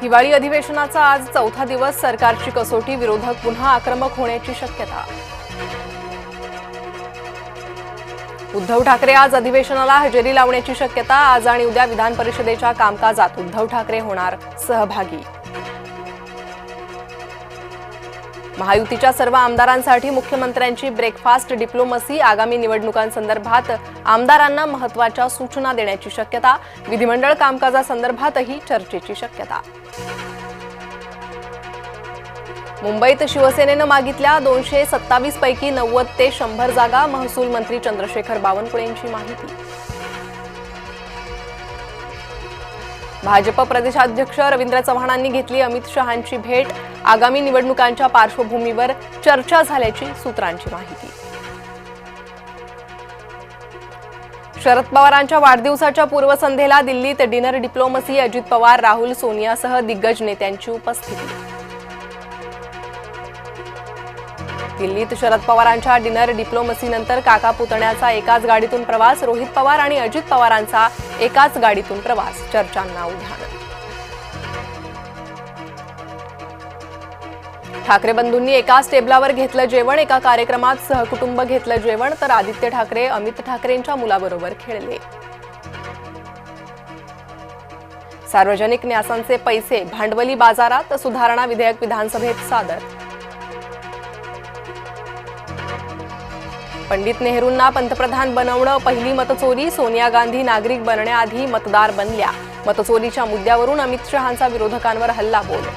हिवाळी अधिवेशनाचा आज चौथा दिवस. सरकारची कसोटी. विरोधक पुन्हा आक्रमक होण्याची शक्यता. उद्धव ठाकरे आज अधिवेशनाला हजेरी लावण्याची शक्यता. आज आणि उद्या विधान परिषदेच्या कामकाजात उद्धव ठाकरे होणार सहभागी. महायुतीच्या सर्व आमदारांसाठी मुख्यमंत्र्यांची ब्रेकफास्ट डिप्लोमसी. आगामी निवडणुकांसंदर्भात आमदारांना महत्त्वाच्या सूचना देण्याची शक्यता. विधिमंडळ कामकाजासंदर्भातही चर्चेची शक्यता. मुंबईत शिवसेनेनं मागितल्या 227 पैकी 90 ते 100 जागा. महसूल मंत्री चंद्रशेखर बावनकुळेंची माहिती. भाजप प्रदेशाध्यक्ष रवींद्र चव्हाणांनी घेतली अमित शहांची भेट. आगामी निवडणुकांच्या पार्श्वभूमीवर चर्चा झाल्याची सूत्रांची माहिती. शरद पवारांच्या वाढदिवसाच्या पूर्वसंध्येला दिल्लीत डिनर डिप्लोमसी. अजित पवार, राहुल, सोनियासह दिग्गज नेत्यांची उपस्थिती. दिल्लीत शरद पवारांच्या डिनर डिप्लोमसीनंतर काका पुतण्याचा एकाच गाडीतून प्रवास. रोहित पवार आणि अजित पवारांचा एकाच गाडीतून प्रवास. चर्चांना उधाण. ठाकरे बंधूंनी एकाच टेबलावर घेतलं जेवण. एका कार्यक्रमात सहकुटुंब घेतलं जेवण, तर आदित्य ठाकरे अमित ठाकरेंच्या मुलाबरोबर खेळले. सार्वजनिक न्यासांचे पैसे भांडवली बाजारात. सुधारणा विधेयक विधानसभेत सादर. पंडित नेहरूंना पंतप्रधान बनवणं पहिली मतचोरी. सोनिया गांधी नागरिक बनण्याआधी मतदार बनल्या. मतचोरीच्या मुद्द्यावरून अमित शहांचा विरोधकांवर हल्लाबोल.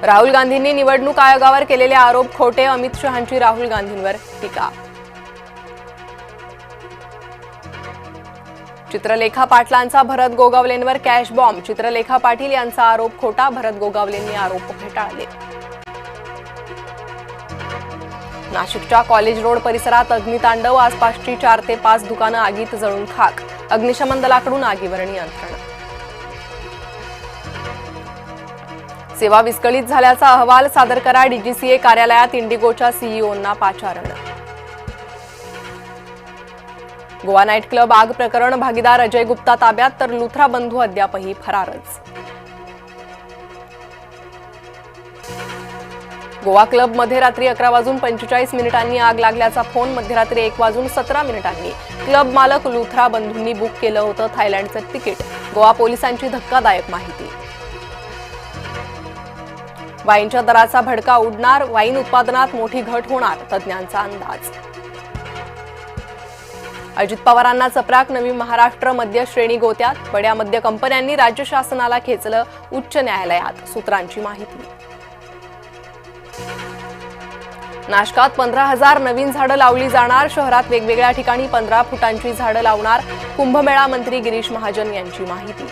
राहुल गांधींनी निवडणूक आयोगावर केलेले आरोप खोटे. अमित शहांची राहुल गांधींवर टीका. चित्रलेखा पाटलांचा भरत गोगावलेंवर कॅश बॉम्ब. चित्रलेखा पाटील यांचा आरोप खोटा. भरत गोगावलेंनी आरोप फेटाळले. नाशिकच्या कॉलेज रोड परिसरात अग्नितांडव. आसपासची 4 ते 5 दुकानं आगीत जळून खाक. अग्निशमन दलाकडून आगीवर नियंत्रण. सेवा विस्कळीत झाल्याचा अहवाल सादर करा. डीजीसीए कार्यालयात इंडिगोच्या सीईओंना पाचारण. गोवा नाईट क्लब आग प्रकरण. भागीदार अजय गुप्ता ताब्यात, तर लुथरा बंधू अद्यापही फरारच. गोवा क्लबमध्ये रात्री 11:45 आग लागल्याचा फोन. मध्यरात्री 1:17 क्लब मालक लुथरा बंधूंनी बुक केलं होतं थायलंडचं तिकीट. गोवा पोलिसांची धक्कादायक माहिती. वाईनच्या दराचा भडका उडणार. वाईन उत्पादनात मोठी घट होणार, तज्ज्ञांचा अंदाज. अजित पवारांना चपराक. नवी महाराष्ट्र मद्य श्रेणी गोत्यात. बड्या मद्य कंपन्यांनी राज्य शासनाला खेचलं उच्च न्यायालयात. सूत्रांची माहिती. नाशकात 15,000 नवीन झाडं लावली जाणार. शहरात वेगवेगळ्या ठिकाणी 15 फुटांची झाडं लावणार. कुंभमेळा मंत्री गिरीश महाजन यांची माहिती.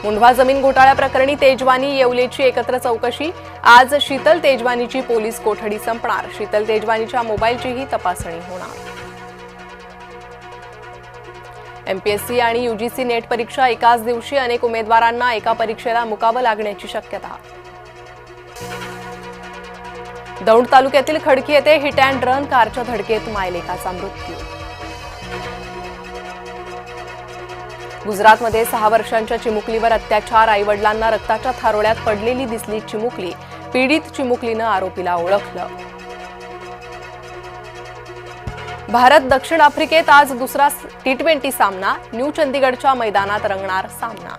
मुंढवा जमीन घोटाळ्याप्रकरणी तेजवानी येवलेची एकत्र चौकशी. आज शीतल तेजवानीची पोलीस कोठडी संपणार. शीतल तेजवानीच्या मोबाईलचीही तपासणी होणार. एमपीएससी आणि यूजीसी नेट परीक्षा एकाच दिवशी. अनेक उमेदवारांना एका परीक्षेला मुकावं लागण्याची शक्यता. दौंड तालुक्यातील खडकी येथे हिट अँड रन. कारच्या धडकेत मायलेकाचा मृत्यू. गुजरातमध्ये 6 वर्षांच्या चिमुकलीवर अत्याचार. आईवडिलांना रक्ताच्या थारोळ्यात पडलेली दिसली चिमुकली. पीडित चिमुकलीनं आरोपीला ओळखलं. भारत दक्षिण आफ्रिकेत आज दुसरा T20 सामना. न्यू चंदीगडच्या मैदानात रंगणार सामना.